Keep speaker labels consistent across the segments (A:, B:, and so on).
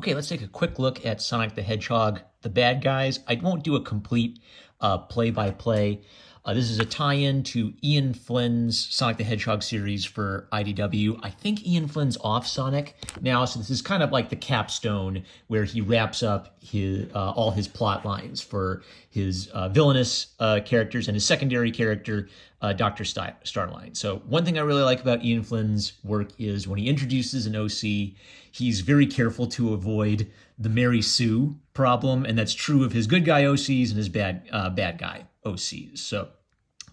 A: Okay, let's take a quick look at Sonic the Hedgehog, the bad guys. I won't do a complete play-by-play. This is a tie-in to Ian Flynn's Sonic the Hedgehog series for IDW. I think Ian Flynn's off Sonic now, so this is kind of like the capstone where he wraps up all his plot lines for his villainous characters and his secondary character, Dr. Starline. So one thing I really like about Ian Flynn's work is when he introduces an OC, he's very careful to avoid the Mary Sue problem, and that's true of his good guy OCs and his bad guy OCs. So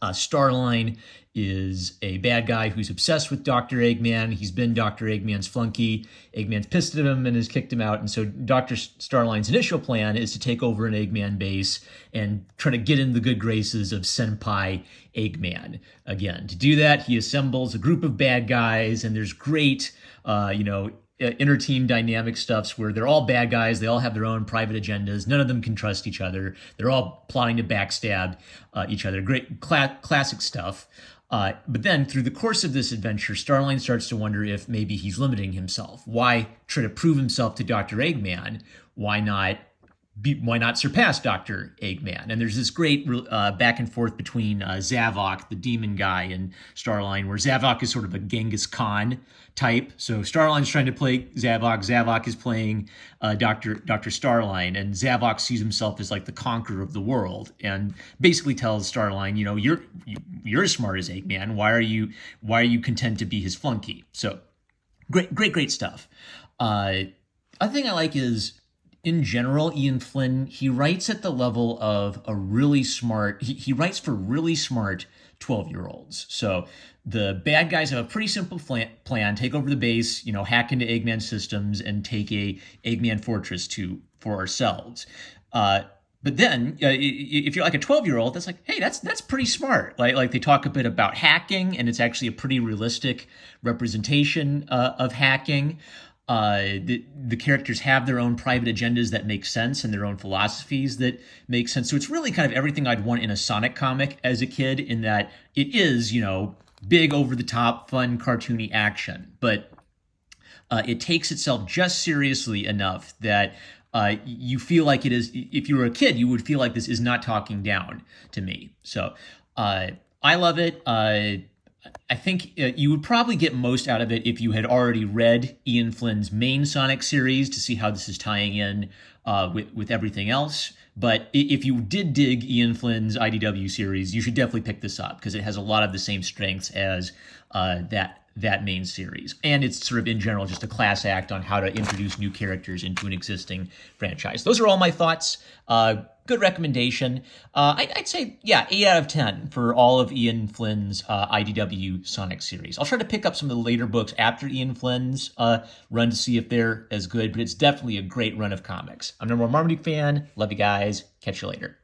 A: Starline is a bad guy who's obsessed with Dr. Eggman. He's been Dr. Eggman's flunky. Eggman's pissed at him and has kicked him out. And so Dr. Starline's initial plan is to take over an Eggman base and try to get in the good graces of Senpai Eggman. Again, to do that, he assembles a group of bad guys, and there's great, inner team dynamic stuffs where they're all bad guys. They all have their own private agendas. None of them can trust each other. They're all plotting to backstab each other. Great classic stuff. But then through the course of this adventure, Starline starts to wonder if maybe he's limiting himself. Why try to prove himself to Dr. Eggman? Why not surpass Dr. Eggman? And there's this great back and forth between Zavok, the demon guy, and Starline, where Zavok is sort of a Genghis Khan type. So Starline's trying to play Zavok. Zavok is playing Dr. Starline, and Zavok sees himself as like the conqueror of the world, and basically tells Starline, you're as smart as Eggman. Why are you content to be his flunky? So great stuff. Other thing I like is, in general, Ian Flynn, he writes at the level of a really smart, he writes for really smart 12-year-olds. So the bad guys have a pretty simple plan: take over the base, hack into Eggman systems and take a Eggman fortress for ourselves. But then if you're like a 12-year-old, that's like, hey, that's pretty smart. Like they talk a bit about hacking, and it's actually a pretty realistic representation of hacking. The characters have their own private agendas that make sense and their own philosophies that make sense. So it's really kind of everything I'd want in a Sonic comic as a kid, in that it is, big, over-the-top, fun, cartoony action. But it takes itself just seriously enough that you feel like it is, if you were a kid, you would feel like this is not talking down to me. So I love it. I think you would probably get most out of it if you had already read Ian Flynn's main Sonic series to see how this is tying in with everything else. But if you did dig Ian Flynn's IDW series, you should definitely pick this up, because it has a lot of the same strengths as that main series. And it's sort of, in general, just a class act on how to introduce new characters into an existing franchise. Those are all my thoughts. Good recommendation. I'd say, 8 out of 10 for all of Ian Flynn's IDW Sonic series. I'll try to pick up some of the later books after Ian Flynn's run to see if they're as good, but it's definitely a great run of comics. I'm number one Marmaduke fan. Love you guys. Catch you later.